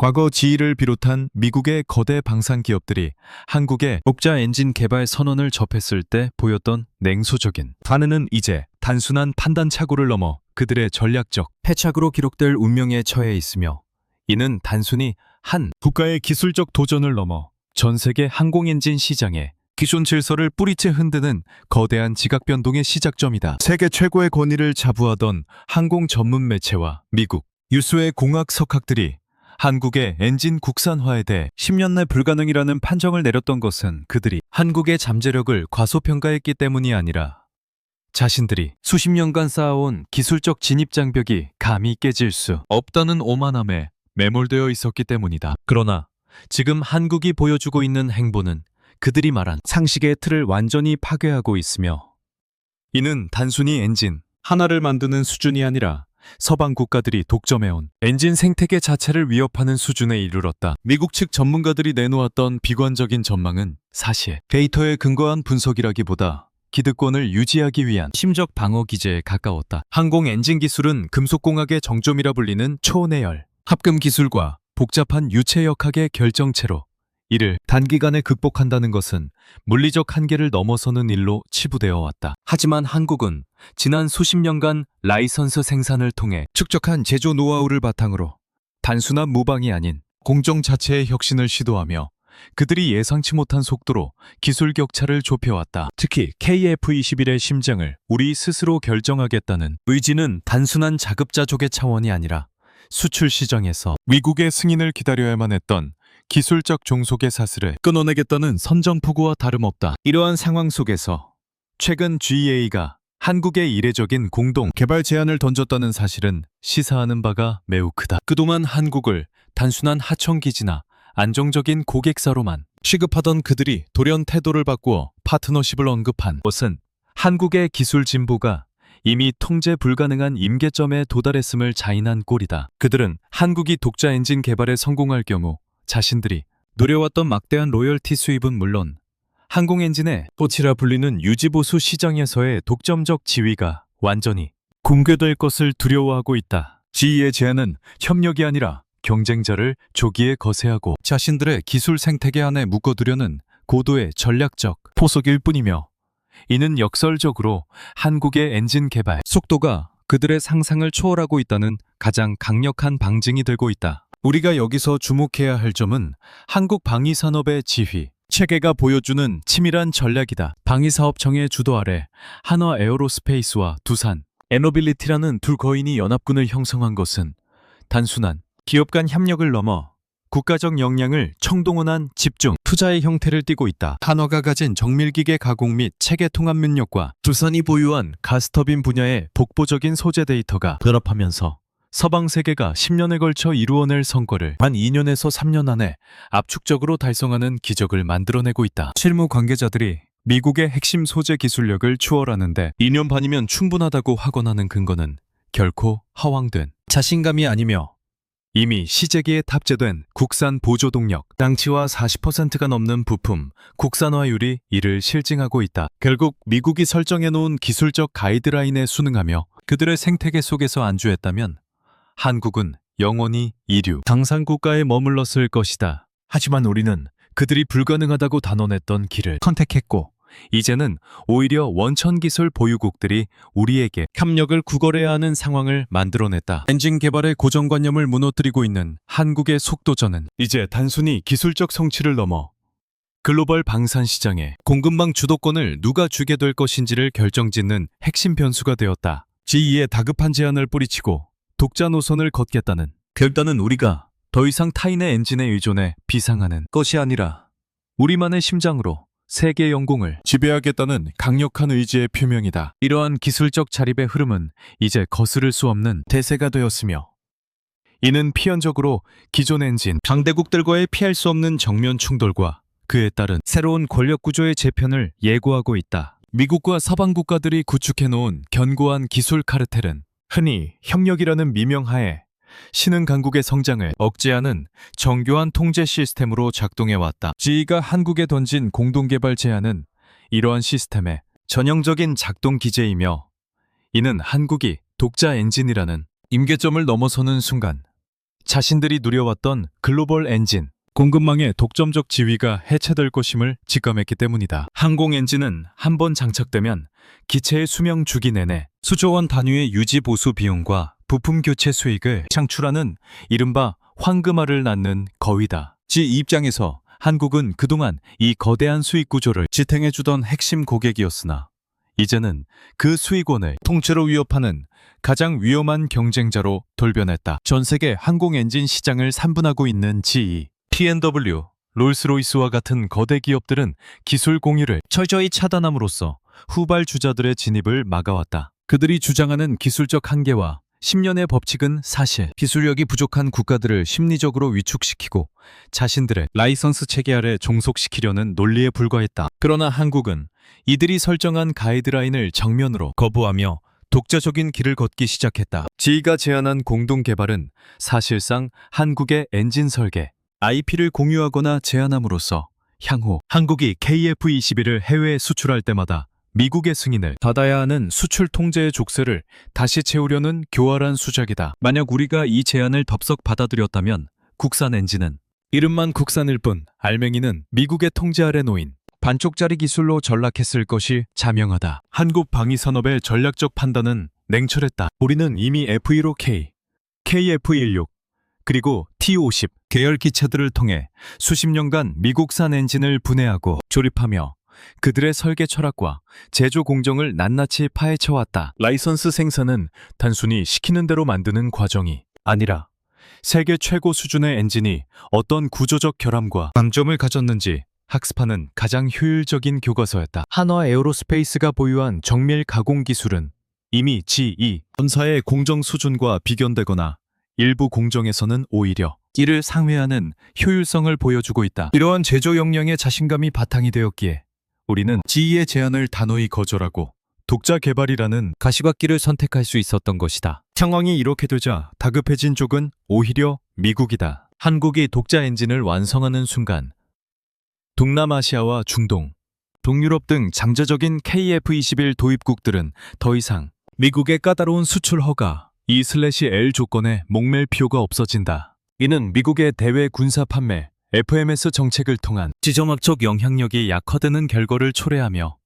과거 GE를 비롯한 미국의 거대 방산 기업들이 한국의 독자 엔진 개발 선언을 접했을 때 보였던 냉소적인 반응은 이제 단순한 판단 착오를 넘어 그들의 전략적 패착으로 기록될 운명에 처해 있으며, 이는 단순히 한 국가의 기술적 도전을 넘어 전 세계 항공 엔진 시장에 기존 질서를 뿌리째 흔드는 거대한 지각 변동의 시작점이다. 세계 최고의 권위를 자부하던 항공 전문 매체와 미국 유수의 공학 석학들이 한국의 엔진 국산화에 대해 10년 내 불가능이라는 판정을 내렸던 것은 그들이 한국의 잠재력을 과소평가했기 때문이 아니라 자신들이 수십 년간 쌓아온 기술적 진입 장벽이 감히 깨질 수 없다는 오만함에 매몰되어 있었기 때문이다. 그러나 지금 한국이 보여주고 있는 행보는 그들이 말한 상식의 틀을 완전히 파괴하고 있으며, 이는 단순히 엔진 하나를 만드는 수준이 아니라 서방 국가들이 독점해온 엔진 생태계 자체를 위협하는 수준에 이르렀다. 미국 측 전문가들이 내놓았던 비관적인 전망은 사실 데이터에 근거한 분석이라기보다 기득권을 유지하기 위한 심적 방어 기제에 가까웠다. 항공 엔진 기술은 금속공학의 정점이라 불리는 초내열, 합금 기술과 복잡한 유체역학의 결정체로 이를 단기간에 극복한다는 것은 물리적 한계를 넘어서는 일로 치부되어 왔다. 하지만 한국은 지난 수십 년간 라이선스 생산을 통해 축적한 제조 노하우를 바탕으로 단순한 무방이 아닌 공정 자체의 혁신을 시도하며 그들이 예상치 못한 속도로 기술 격차를 좁혀왔다. 특히 KF-21의 심장을 우리 스스로 결정하겠다는 의지는 단순한 자급자족의 차원이 아니라 수출 시장에서 미국의 승인을 기다려야만 했던 기술적 종속의 사슬을 끊어내겠다는 선전포고와 다름없다. 이러한 상황 속에서 최근 GEA가 한국에 이례적인 공동 개발 제안을 던졌다는 사실은 시사하는 바가 매우 크다. 그동안 한국을 단순한 하청기지나 안정적인 고객사로만 취급하던 그들이 돌연 태도를 바꾸어 파트너십을 언급한 것은 한국의 기술 진보가 이미 통제 불가능한 임계점에 도달했음을 자인한 꼴이다. 그들은 한국이 독자 엔진 개발에 성공할 경우 자신들이 노려왔던 막대한 로열티 수입은 물론 항공 엔진의 꽃이라 불리는 유지보수 시장에서의 독점적 지위가 완전히 붕괴될 것을 두려워하고 있다. GE의 제안은 협력이 아니라 경쟁자를 조기에 거세하고 자신들의 기술 생태계 안에 묶어두려는 고도의 전략적 포석일 뿐이며, 이는 역설적으로 한국의 엔진 개발 속도가 그들의 상상을 초월하고 있다는 가장 강력한 방증이 되고 있다. 우리가 여기서 주목해야 할 점은 한국 방위산업의 지휘 체계가 보여주는 치밀한 전략이다. 방위사업청의 주도 아래 한화 에어로스페이스와 두산 에너빌리티라는 두 거인이 연합군을 형성한 것은 단순한 기업 간 협력을 넘어 국가적 역량을 총동원한 집중 투자의 형태를 띠고 있다. 한화가 가진 정밀기계 가공 및 체계 통합 능력과 두산이 보유한 가스터빈 분야의 독보적인 소재 데이터가 결합하면서 서방 세계가 10년에 걸쳐 이루어낼 성과를 만 2년에서 3년 안에 압축적으로 달성하는 기적을 만들어내고 있다. 실무 관계자들이 미국의 핵심 소재 기술력을 추월하는데 2년 반이면 충분하다고 하곤 하는 근거는 결코 허황된 자신감이 아니며 이미 시제기에 탑재된 국산 보조동력, 장치와 40%가 넘는 부품, 국산화율이 이를 실증하고 있다. 결국 미국이 설정해놓은 기술적 가이드라인에 순응하며 그들의 생태계 속에서 안주했다면 한국은 영원히 이류 당산국가에 머물렀을 것이다. 하지만 우리는 그들이 불가능하다고 단언했던 길을 선택했고, 이제는 오히려 원천기술 보유국들이 우리에게 협력을 구걸해야 하는 상황을 만들어냈다. 엔진 개발의 고정관념을 무너뜨리고 있는 한국의 속도전은 이제 단순히 기술적 성취를 넘어 글로벌 방산 시장에 공급망 주도권을 누가 주게 될 것인지를 결정짓는 핵심 변수가 되었다. GE의 다급한 제안을 뿌리치고 독자 노선을 걷겠다는 결단은 우리가 더 이상 타인의 엔진에 의존해 비상하는 것이 아니라 우리만의 심장으로 세계 영공을 지배하겠다는 강력한 의지의 표명이다. 이러한 기술적 자립의 흐름은 이제 거스를 수 없는 대세가 되었으며, 이는 필연적으로 기존 엔진 강대국들과의 피할 수 없는 정면 충돌과 그에 따른 새로운 권력 구조의 재편을 예고하고 있다. 미국과 서방 국가들이 구축해놓은 견고한 기술 카르텔은 흔히 협력이라는 미명하에 신흥 강국의 성장을 억제하는 정교한 통제 시스템으로 작동해왔다. GE가 한국에 던진 공동개발 제안은 이러한 시스템의 전형적인 작동 기제이며, 이는 한국이 독자 엔진이라는 임계점을 넘어서는 순간 자신들이 누려왔던 글로벌 엔진, 공급망의 독점적 지위가 해체될 것임을 직감했기 때문이다. 항공 엔진은 한 번 장착되면 기체의 수명 주기 내내 수조 원 단위의 유지 보수 비용과 부품 교체 수익을 창출하는 이른바 황금알을 낳는 거위다. 지 입장에서 한국은 그동안 이 거대한 수익 구조를 지탱해주던 핵심 고객이었으나 이제는 그 수익원을 통째로 위협하는 가장 위험한 경쟁자로 돌변했다. 전 세계 항공 엔진 시장을 산분하고 있는 GE, P&W, 롤스로이스와 같은 거대 기업들은 기술 공유를 철저히 차단함으로써 후발주자들의 진입을 막아왔다. 그들이 주장하는 기술적 한계와 10년의 법칙은 사실 기술력이 부족한 국가들을 심리적으로 위축시키고 자신들의 라이선스 체계 아래 종속시키려는 논리에 불과했다. 그러나 한국은 이들이 설정한 가이드라인을 정면으로 거부하며 독자적인 길을 걷기 시작했다. GE가 제안한 공동 개발은 사실상 한국의 엔진 설계, IP를 공유하거나 제안함으로써 향후 한국이 KF-21을 해외에 수출할 때마다 미국의 승인을 받아야 하는 수출 통제의 족쇄를 다시 채우려는 교활한 수작이다. 만약 우리가 이 제안을 덥석 받아들였다면 국산 엔진은 이름만 국산일 뿐 알맹이는 미국의 통제 아래 놓인 반쪽짜리 기술로 전락했을 것이 자명하다. 한국 방위산업의 전략적 판단은 냉철했다. 우리는 이미 F-15K, KF-16, 그리고 T-50 계열 기체들을 통해 수십 년간 미국산 엔진을 분해하고 조립하며 그들의 설계 철학과 제조 공정을 낱낱이 파헤쳐왔다. 라이선스 생산은 단순히 시키는 대로 만드는 과정이 아니라 세계 최고 수준의 엔진이 어떤 구조적 결함과 강점을 가졌는지 학습하는 가장 효율적인 교과서였다. 한화 에어로스페이스가 보유한 정밀 가공 기술은 이미 GE 본사의 공정 수준과 비견되거나 일부 공정에서는 오히려 이를 상회하는 효율성을 보여주고 있다. 이러한 제조 역량의 자신감이 바탕이 되었기에 우리는 GE의 제안을 단호히 거절하고 독자 개발이라는 가시밭길을 선택할 수 있었던 것이다. 상황이 이렇게 되자 다급해진 쪽은 오히려 미국이다. 한국이 독자 엔진을 완성하는 순간 동남아시아와 중동, 동유럽 등 장자적인 KF-21 도입국들은 더 이상 미국의 까다로운 수출 허가 E/L 조건에 목맬 필요가 없어진다. 이는 미국의 대외 군사 판매 FMS 정책을 통한 지정학적 영향력이 약화되는 결과를 초래하며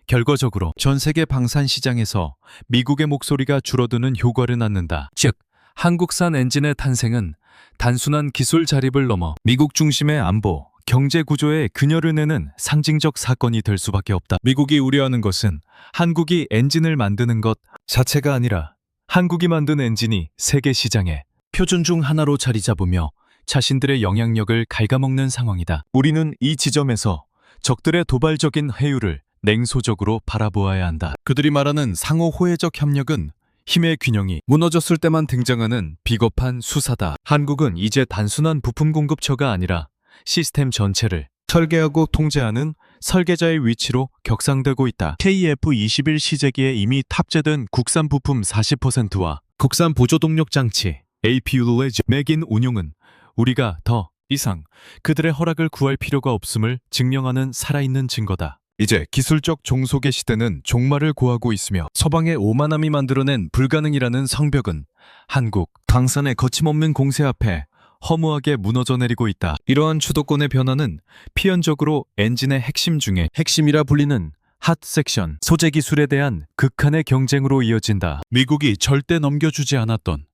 결과적으로 전 세계 방산 시장에서 미국의 목소리가 줄어드는 효과를 낳는다. 즉, 한국산 엔진의 탄생은 단순한 기술 자립을 넘어 미국 중심의 안보, 경제 구조에 균열을 내는 상징적 사건이 될 수밖에 없다. 미국이 우려하는 것은 한국이 엔진을 만드는 것 자체가 아니라 한국이 만든 엔진이 세계 시장의 표준 중 하나로 자리 잡으며 자신들의 영향력을 갉아먹는 상황이다. 우리는 이 지점에서 적들의 도발적인 회유를 냉소적으로 바라보아야 한다. 그들이 말하는 상호 호혜적 협력은 힘의 균형이 무너졌을 때만 등장하는 비겁한 수사다. 한국은 이제 단순한 부품 공급처가 아니라 시스템 전체를 설계하고 통제하는 설계자의 위치로 격상되고 있다. KF-21 시제기에 이미 탑재된 국산 부품 40%와 국산 보조동력 장치 APU의 맥인 운용은 우리가 더 이상 그들의 허락을 구할 필요가 없음을 증명하는 살아있는 증거다. 이제 기술적 종속의 시대는 종말을 고하고 있으며 서방의 오만함이 만들어낸 불가능이라는 성벽은 한국 강산의 거침없는 공세 앞에 허무하게 무너져 내리고 있다. 이러한 주도권의 변화는 필연적으로 엔진의 핵심 중에 핵심이라 불리는 핫 섹션 소재 기술에 대한 극한의 경쟁으로 이어진다. 미국이 절대 넘겨주지 않았던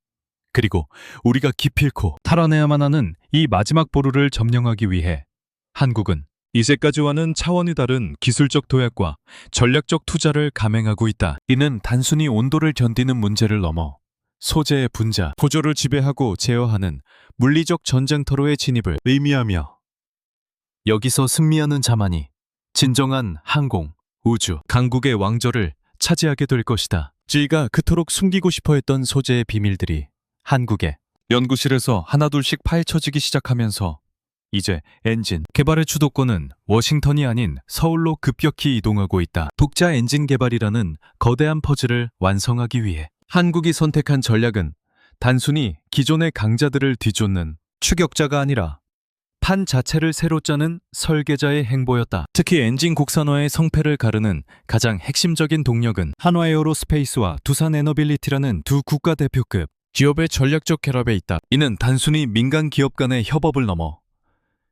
그리고 우리가 기필코 탈환해야만 하는 이 마지막 보루를 점령하기 위해 한국은 이제까지와는 차원이 다른 기술적 도약과 전략적 투자를 감행하고 있다. 이는 단순히 온도를 견디는 문제를 넘어 소재의 분자, 구조를 지배하고 제어하는 물리적 전쟁터로의 진입을 의미하며 여기서 승리하는 자만이 진정한 항공, 우주, 강국의 왕좌를 차지하게 될 것이다. GE가 그토록 숨기고 싶어 했던 소재의 비밀들이 한국의 연구실에서 하나둘씩 파헤쳐지기 시작하면서 이제 엔진 개발의 주도권은 워싱턴이 아닌 서울로 급격히 이동하고 있다. 독자 엔진 개발이라는 거대한 퍼즐을 완성하기 위해 한국이 선택한 전략은 단순히 기존의 강자들을 뒤쫓는 추격자가 아니라 판 자체를 새로 짜는 설계자의 행보였다. 특히 엔진 국산화의 성패를 가르는 가장 핵심적인 동력은 한화에어로스페이스와 두산에너빌리티라는 두 국가대표급 기업의 전략적 결합에 있다. 이는 단순히 민간 기업 간의 협업을 넘어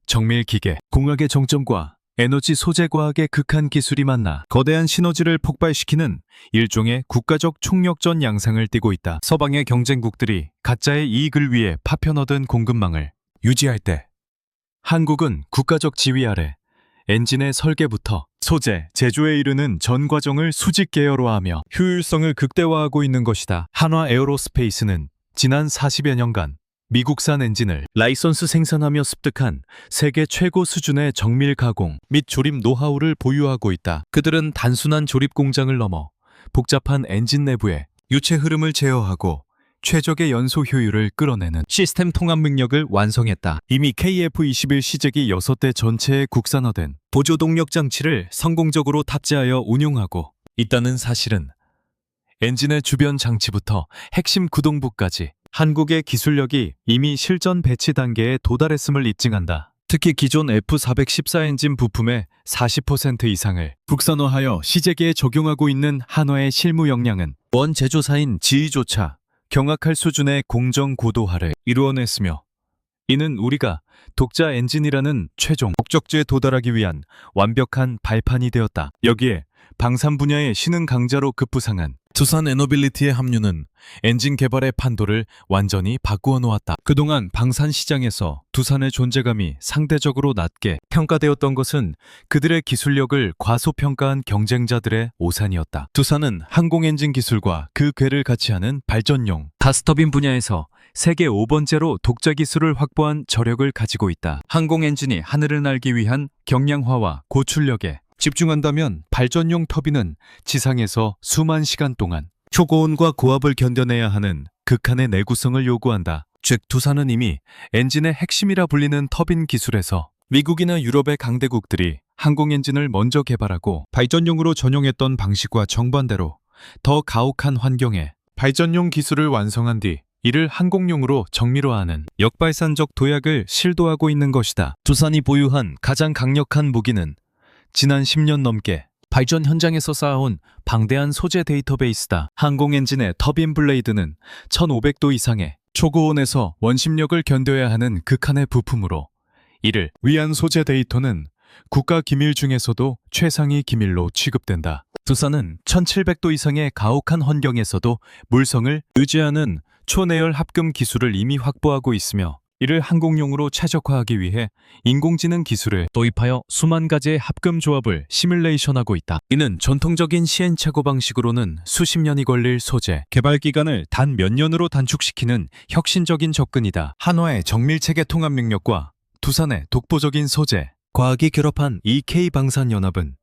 정밀 기계, 공학의 정점과 에너지 소재 과학의 극한 기술이 만나 거대한 시너지를 폭발시키는 일종의 국가적 총력전 양상을 띠고 있다. 서방의 경쟁국들이 가짜의 이익을 위해 파편 얻은 공급망을 유지할 때 한국은 국가적 지휘 아래 엔진의 설계부터 소재, 제조에 이르는 전 과정을 수직 계열화하며 효율성을 극대화하고 있는 것이다. 한화 에어로스페이스는 지난 40여 년간 미국산 엔진을 라이선스 생산하며 습득한 세계 최고 수준의 정밀 가공 및 조립 노하우를 보유하고 있다. 그들은 단순한 조립 공장을 넘어 복잡한 엔진 내부의 유체 흐름을 제어하고 최적의 연소 효율을 끌어내는 시스템 통합 능력을 완성했다. 이미 KF-21 시제기 6대 전체에 국산화된 보조 동력 장치를 성공적으로 탑재하여 운용하고 있다는 사실은 엔진의 주변 장치부터 핵심 구동부까지 한국의 기술력이 이미 실전 배치 단계에 도달했음을 입증한다. 특히 기존 F414 엔진 부품의 40% 이상을 국산화하여 시제기에 적용하고 있는 한화의 실무 역량은 원 제조사인 지휘조차 경악할 수준의 공정 고도화를 이루어냈으며 이는 우리가 독자 엔진이라는 최종 목적지에 도달하기 위한 완벽한 발판이 되었다. 여기에 방산 분야의 신흥 강자로 급부상한 두산 에너빌리티의 합류는 엔진 개발의 판도를 완전히 바꾸어 놓았다. 그동안 방산 시장에서 두산의 존재감이 상대적으로 낮게 평가되었던 것은 그들의 기술력을 과소평가한 경쟁자들의 오산이었다. 두산은 항공 엔진 기술과 그 궤를 같이 하는 발전용 가스터빈 분야에서 세계 5번째로 독자 기술을 확보한 저력을 가지고 있다. 항공 엔진이 하늘을 날기 위한 경량화와 고출력에 집중한다면 발전용 터빈은 지상에서 수만 시간 동안 초고온과 고압을 견뎌내야 하는 극한의 내구성을 요구한다. 즉 두산은 이미 엔진의 핵심이라 불리는 터빈 기술에서 미국이나 유럽의 강대국들이 항공 엔진을 먼저 개발하고 발전용으로 전용했던 방식과 정반대로 더 가혹한 환경에 발전용 기술을 완성한 뒤 이를 항공용으로 정밀화하는 역발산적 도약을 시도하고 있는 것이다. 두산이 보유한 가장 강력한 무기는 지난 10년 넘게 발전 현장에서 쌓아온 방대한 소재 데이터베이스다. 항공 엔진의 터빈 블레이드는 1500도 이상의 초고온에서 원심력을 견뎌야 하는 극한의 부품으로 이를 위한 소재 데이터는 국가 기밀 중에서도 최상위 기밀로 취급된다. 두산은 1700도 이상의 가혹한 환경에서도 물성을 유지하는 초내열 합금 기술을 이미 확보하고 있으며 이를 항공용으로 최적화하기 위해 인공지능 기술을 도입하여 수만 가지의 합금 조합을 시뮬레이션하고 있다. 이는 전통적인 시행착오 방식으로는 수십 년이 걸릴 소재 개발 기간을 단 몇 년으로 단축시키는 혁신적인 접근이다. 한화의 정밀체계 통합 능력과 두산의 독보적인 소재, 과학이 결합한 EK 방산연합은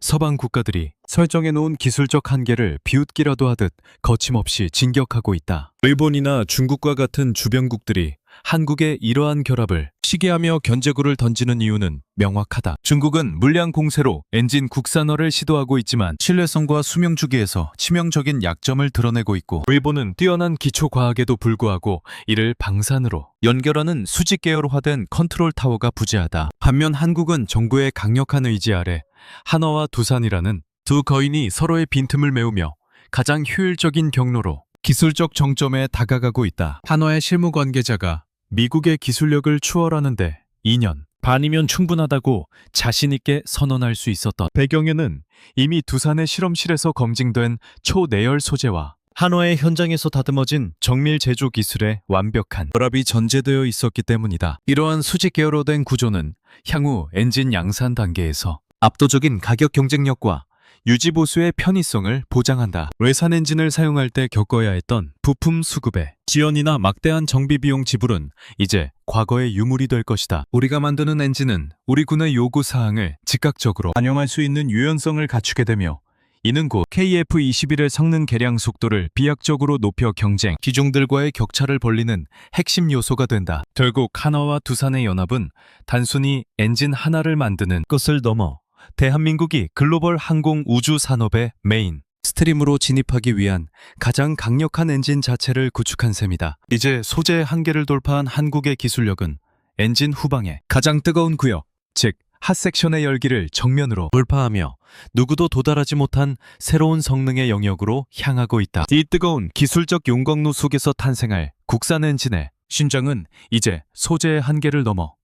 서방 국가들이 설정해 놓은 기술적 한계를 비웃기라도 하듯 거침없이 진격하고 있다. 일본이나 중국과 같은 주변국들이 한국의 이러한 결합을 시기하며 견제구를 던지는 이유는 명확하다. 중국은 물량 공세로 엔진 국산화를 시도하고 있지만 신뢰성과 수명 주기에서 치명적인 약점을 드러내고 있고 일본은 뛰어난 기초 과학에도 불구하고 이를 방산으로 연결하는 수직 계열화된 컨트롤 타워가 부재하다. 반면 한국은 정부의 강력한 의지 아래 한화와 두산이라는 두 거인이 서로의 빈틈을 메우며 가장 효율적인 경로로 기술적 정점에 다가가고 있다. 한화의 실무 관계자가 미국의 기술력을 추월하는데 2년 반이면 충분하다고 자신있게 선언할 수 있었던 배경에는 이미 두산의 실험실에서 검증된 초내열 소재와 한화의 현장에서 다듬어진 정밀 제조 기술의 완벽한 결합이 전제되어 있었기 때문이다. 이러한 수직 계열화된 구조는 향후 엔진 양산 단계에서 압도적인 가격 경쟁력과 유지보수의 편의성을 보장한다. 외산 엔진을 사용할 때 겪어야 했던 부품 수급의 지연이나 막대한 정비 비용 지불은 이제 과거의 유물이 될 것이다. 우리가 만드는 엔진은 우리 군의 요구 사항을 즉각적으로 반영할 수 있는 유연성을 갖추게 되며 이는 곧 KF-21의 성능 개량 속도를 비약적으로 높여 경쟁 기종들과의 격차를 벌리는 핵심 요소가 된다. 결국 한화와 두산의 연합은 단순히 엔진 하나를 만드는 것을 넘어 대한민국이 글로벌 항공 우주 산업의 메인 스트림으로 진입하기 위한 가장 강력한 엔진 자체를 구축한 셈이다. 이제 소재의 한계를 돌파한 한국의 기술력은 엔진 후방의 가장 뜨거운 구역, 즉 핫섹션의 열기를 정면으로 돌파하며 누구도 도달하지 못한 새로운 성능의 영역으로 향하고 있다. 이 뜨거운 기술적 용광로 속에서 탄생할 국산 엔진의 신장은 이제 소재의 한계를 넘어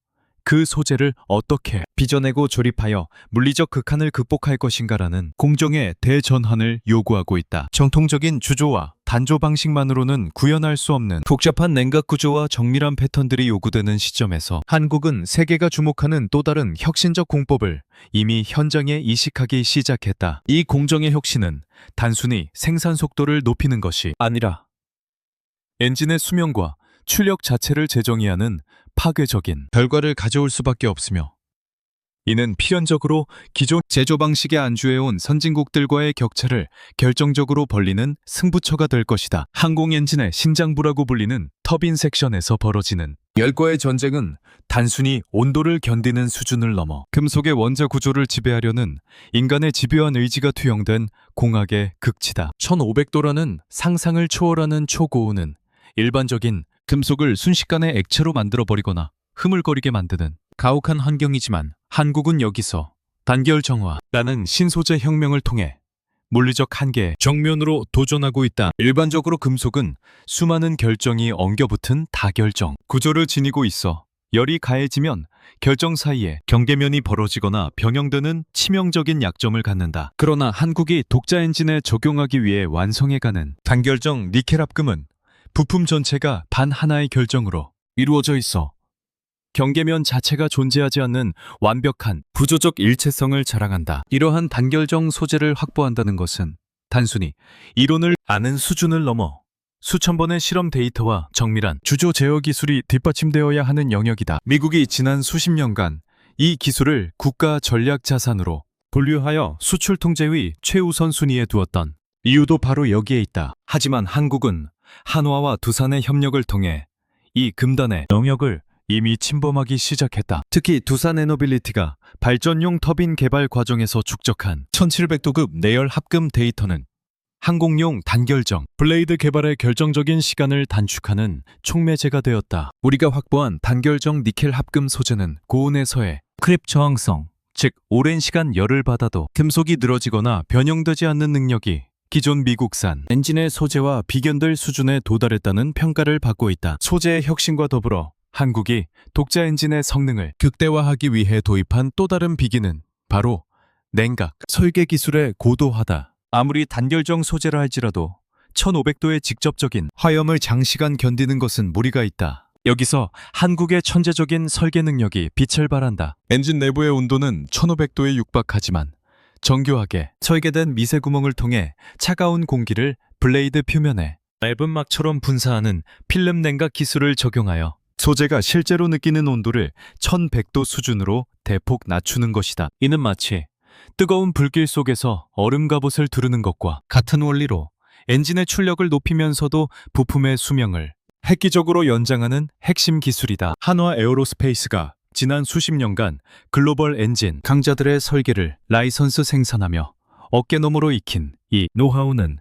그 소재를 어떻게 빚어내고 조립하여 물리적 극한을 극복할 것인가라는 공정의 대전환을 요구하고 있다. 정통적인 주조와 단조 방식만으로는 구현할 수 없는 복잡한 냉각 구조와 정밀한 패턴들이 요구되는 시점에서 한국은 세계가 주목하는 또 다른 혁신적 공법을 이미 현장에 이식하기 시작했다. 이 공정의 혁신은 단순히 생산 속도를 높이는 것이 아니라 엔진의 수명과 출력 자체를 재정의하는 파괴적인 결과를 가져올 수밖에 없으며, 이는 필연적으로 기존 제조 방식에 안주해온 선진국들과의 격차를 결정적으로 벌리는 승부처가 될 것이다. 항공 엔진의 심장부라고 불리는 터빈 섹션에서 벌어지는 열과의 전쟁은 단순히 온도를 견디는 수준을 넘어 금속의 원자 구조를 지배하려는 인간의 집요한 의지가 투영된 공학의 극치다. 1500도라는 상상을 초월하는 초고온은 일반적인 금속을 순식간에 액체로 만들어버리거나 흐물거리게 만드는 가혹한 환경이지만, 한국은 여기서 단결 정화라는 신소재 혁명을 통해 물리적 한계에 정면으로 도전하고 있다. 일반적으로 금속은 수많은 결정이 엉겨붙은 다결정 구조를 지니고 있어 열이 가해지면 결정 사이에 경계면이 벌어지거나 변형되는 치명적인 약점을 갖는다. 그러나 한국이 독자 엔진에 적용하기 위해 완성해가는 단결정 니켈 합금은 부품 전체가 반 하나의 결정으로 이루어져 있어 경계면 자체가 존재하지 않는 완벽한 구조적 일체성을 자랑한다. 이러한 단결정 소재를 확보한다는 것은 단순히 이론을 아는 수준을 넘어 수천 번의 실험 데이터와 정밀한 주조 제어 기술이 뒷받침되어야 하는 영역이다. 미국이 지난 수십 년간 이 기술을 국가 전략 자산으로 분류하여 수출 통제의 최우선 순위에 두었던 이유도 바로 여기에 있다. 하지만 한국은 한화와 두산의 협력을 통해 이 금단의 영역을 이미 침범하기 시작했다. 특히 두산 에너빌리티가 발전용 터빈 개발 과정에서 축적한 1700도급 내열 합금 데이터는 항공용 단결정 블레이드 개발의 결정적인 시간을 단축하는 촉매제가 되었다. 우리가 확보한 단결정 니켈 합금 소재는 고온에서의 크랩 저항성, 즉 오랜 시간 열을 받아도 금속이 늘어지거나 변형되지 않는 능력이 기존 미국산 엔진의 소재와 비견될 수준에 도달했다는 평가를 받고 있다. 소재의 혁신과 더불어 한국이 독자 엔진의 성능을 극대화하기 위해 도입한 또 다른 비기는 바로 냉각 설계 기술의 고도화다. 아무리 단결정 소재라 할지라도 1500도의 직접적인 화염을 장시간 견디는 것은 무리가 있다. 여기서 한국의 천재적인 설계 능력이 빛을 발한다. 엔진 내부의 온도는 1500도에 육박하지만 정교하게 설계된 미세 구멍을 통해 차가운 공기를 블레이드 표면에 얇은 막처럼 분사하는 필름 냉각 기술을 적용하여 소재가 실제로 느끼는 온도를 1100도 수준으로 대폭 낮추는 것이다. 이는 마치 뜨거운 불길 속에서 얼음 갑옷을 두르는 것과 같은 원리로 엔진의 출력을 높이면서도 부품의 수명을 획기적으로 연장하는 핵심 기술이다. 한화 에어로스페이스가 지난 수십 년간 글로벌 엔진 강자들의 설계를 라이선스 생산하며 어깨너머로 익힌 이 노하우는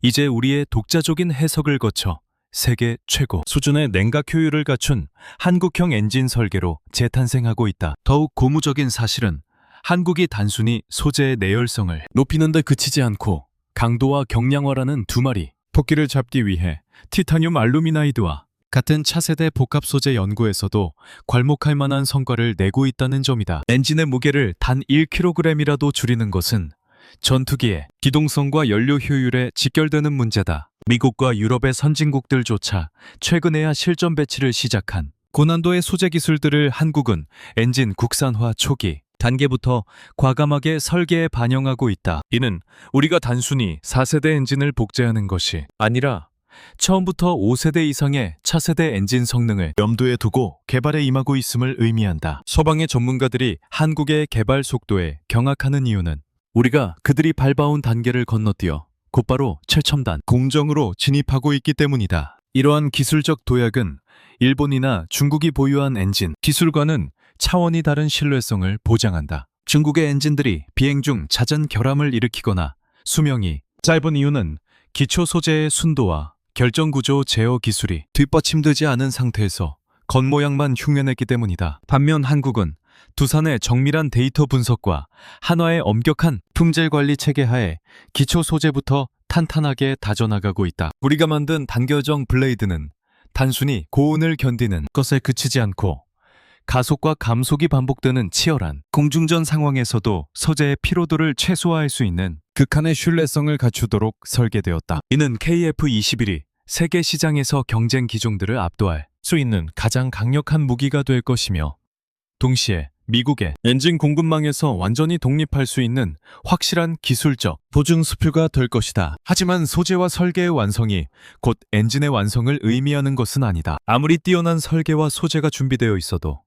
이제 우리의 독자적인 해석을 거쳐 세계 최고 수준의 냉각 효율을 갖춘 한국형 엔진 설계로 재탄생하고 있다. 더욱 고무적인 사실은 한국이 단순히 소재의 내열성을 높이는 데 그치지 않고 강도와 경량화라는 두 마리 토끼를 잡기 위해 티타늄 알루미나이드와 같은 차세대 복합 소재 연구에서도 괄목할 만한 성과를 내고 있다는 점이다. 엔진의 무게를 단 1kg이라도 줄이는 것은 전투기의 기동성과 연료 효율에 직결되는 문제다. 미국과 유럽의 선진국들조차 최근에야 실전 배치를 시작한 고난도의 소재 기술들을 한국은 엔진 국산화 초기 단계부터 과감하게 설계에 반영하고 있다. 이는 우리가 단순히 4세대 엔진을 복제하는 것이 아니라 처음부터 5세대 이상의 차세대 엔진 성능을 염두에 두고 개발에 임하고 있음을 의미한다. 서방의 전문가들이 한국의 개발 속도에 경악하는 이유는 우리가 그들이 밟아온 단계를 건너뛰어 곧바로 최첨단 공정으로 진입하고 있기 때문이다. 이러한 기술적 도약은 일본이나 중국이 보유한 엔진 기술과는 차원이 다른 신뢰성을 보장한다. 중국의 엔진들이 비행 중 잦은 결함을 일으키거나 수명이 짧은 이유는 기초 소재의 순도와 결정구조 제어 기술이 뒷받침되지 않은 상태에서 겉모양만 흉내냈기 때문이다. 반면 한국은 두산의 정밀한 데이터 분석과 한화의 엄격한 품질 관리 체계 하에 기초 소재부터 탄탄하게 다져나가고 있다. 우리가 만든 단결정 블레이드는 단순히 고온을 견디는 것에 그치지 않고 가속과 감속이 반복되는 치열한 공중전 상황에서도 소재의 피로도를 최소화할 수 있는 극한의 신뢰성을 갖추도록 설계되었다. 이는 KF-21이 세계 시장에서 경쟁 기종들을 압도할 수 있는 가장 강력한 무기가 될 것이며, 동시에 미국의 엔진 공급망에서 완전히 독립할 수 있는 확실한 기술적 보증 수표가 될 것이다. 하지만 소재와 설계의 완성이 곧 엔진의 완성을 의미하는 것은 아니다. 아무리 뛰어난 설계와 소재가 준비되어 있어도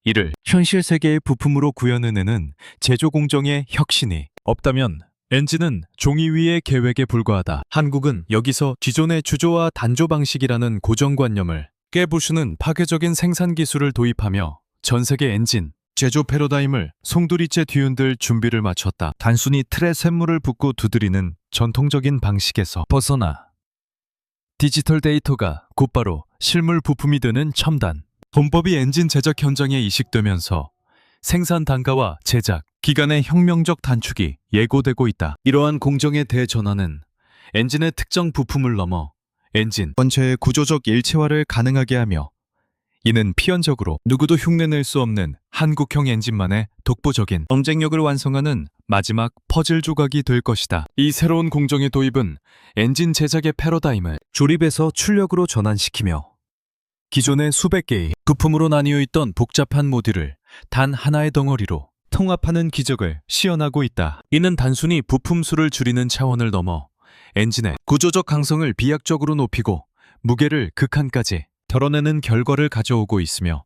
이를 현실 세계의 부품으로 구현해내는 제조 공정의 혁신이 없다면 엔진은 종이 위의 계획에 불과하다. 한국은 여기서 기존의 주조와 단조 방식이라는 고정관념을 깨부수는 파괴적인 생산 기술을 도입하며 전 세계 엔진 제조 패러다임을 송두리째 뒤흔들 준비를 마쳤다. 단순히 틀에 샘물을 붓고 두드리는 전통적인 방식에서 벗어나 디지털 데이터가 곧바로 실물 부품이 되는 첨단 본법이 엔진 제작 현장에 이식되면서 생산 단가와 제작 기간의 혁명적 단축이 예고되고 있다. 이러한 공정의 대전환은 엔진의 특정 부품을 넘어 엔진 전체의 구조적 일체화를 가능하게 하며, 이는 필연적으로 누구도 흉내낼 수 없는 한국형 엔진만의 독보적인 경쟁력을 완성하는 마지막 퍼즐 조각이 될 것이다. 이 새로운 공정의 도입은 엔진 제작의 패러다임을 조립에서 출력으로 전환시키며 기존의 수백 개의 부품으로 나뉘어 있던 복잡한 모듈을 단 하나의 덩어리로 통합하는 기적을 시연하고 있다. 이는 단순히 부품 수를 줄이는 차원을 넘어 엔진의 구조적 강성을 비약적으로 높이고 무게를 극한까지 덜어내는 결과를 가져오고 있으며,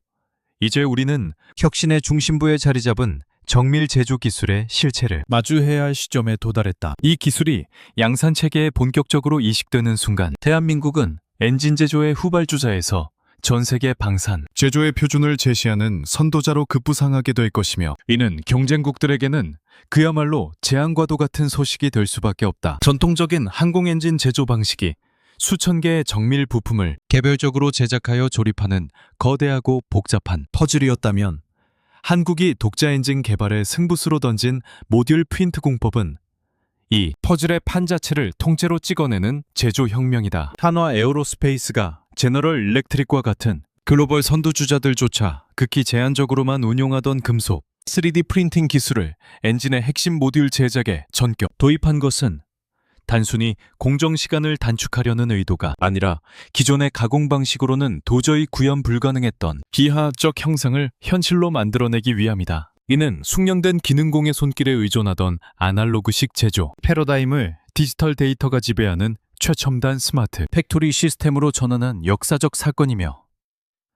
이제 우리는 혁신의 중심부에 자리 잡은 정밀 제조 기술의 실체를 마주해야 할 시점에 도달했다. 이 기술이 양산 체계에 본격적으로 이식되는 순간 대한민국은 엔진 제조의 후발주자에서 전 세계 방산 제조의 표준을 제시하는 선도자로 급부상하게 될 것이며, 이는 경쟁국들에게는 그야말로 재앙과도 같은 소식이 될 수밖에 없다. 전통적인 항공 엔진 제조 방식이 수천 개의 정밀 부품을 개별적으로 제작하여 조립하는 거대하고 복잡한 퍼즐이었다면, 한국이 독자 엔진 개발에 승부수로 던진 모듈 프린트 공법은 이 퍼즐의 판 자체를 통째로 찍어내는 제조 혁명이다. 한화 에어로스페이스가 제너럴 일렉트릭과 같은 글로벌 선두주자들조차 극히 제한적으로만 운용하던 금속 3D 프린팅 기술을 엔진의 핵심 모듈 제작에 전격 도입한 것은 단순히 공정 시간을 단축하려는 의도가 아니라 기존의 가공 방식으로는 도저히 구현 불가능했던 비하적 형상을 현실로 만들어내기 위함이다. 이는 숙련된 기능공의 손길에 의존하던 아날로그식 제조 패러다임을 디지털 데이터가 지배하는 최첨단 스마트 팩토리 시스템으로 전환한 역사적 사건이며,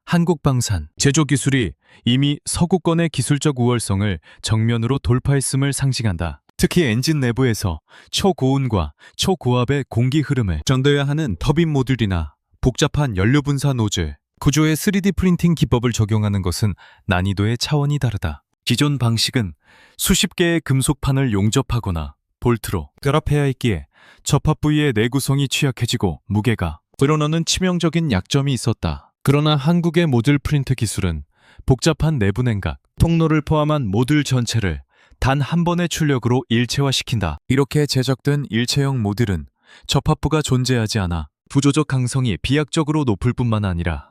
한국방산 제조 기술이 이미 서구권의 기술적 우월성을 정면으로 돌파했음을 상징한다. 특히 엔진 내부에서 초고온과 초고압의 공기 흐름을 전도해야 하는 터빈 모듈이나 복잡한 연료 분사 노즐 구조의 3D 프린팅 기법을 적용하는 것은 난이도의 차원이 다르다. 기존 방식은 수십 개의 금속판을 용접하거나 볼트로 결합해야 했기에 접합 부위의 내구성이 취약해지고 무게가 불어넣는 치명적인 약점이 있었다. 그러나 한국의 모듈 프린트 기술은 복잡한 내부 냉각, 통로를 포함한 모듈 전체를 단 한 번의 출력으로 일체화시킨다. 이렇게 제작된 일체형 모듈은 접합부가 존재하지 않아 구조적 강성이 비약적으로 높을 뿐만 아니라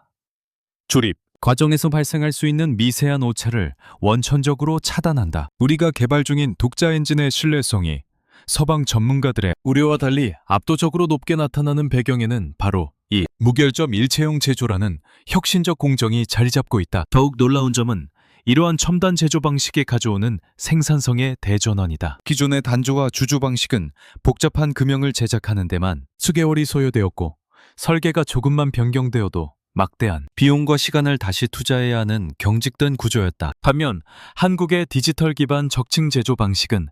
조립 과정에서 발생할 수 있는 미세한 오차를 원천적으로 차단한다. 우리가 개발 중인 독자 엔진의 신뢰성이 서방 전문가들의 우려와 달리 압도적으로 높게 나타나는 배경에는 바로 이 무결점 일체형 제조라는 혁신적 공정이 자리 잡고 있다. 더욱 놀라운 점은 이러한 첨단 제조 방식이 가져오는 생산성의 대전환이다. 기존의 단조와 주조 방식은 복잡한 금형을 제작하는 데만 수개월이 소요되었고, 설계가 조금만 변경되어도 막대한 비용과 시간을 다시 투자해야 하는 경직된 구조였다. 반면 한국의 디지털 기반 적층 제조 방식은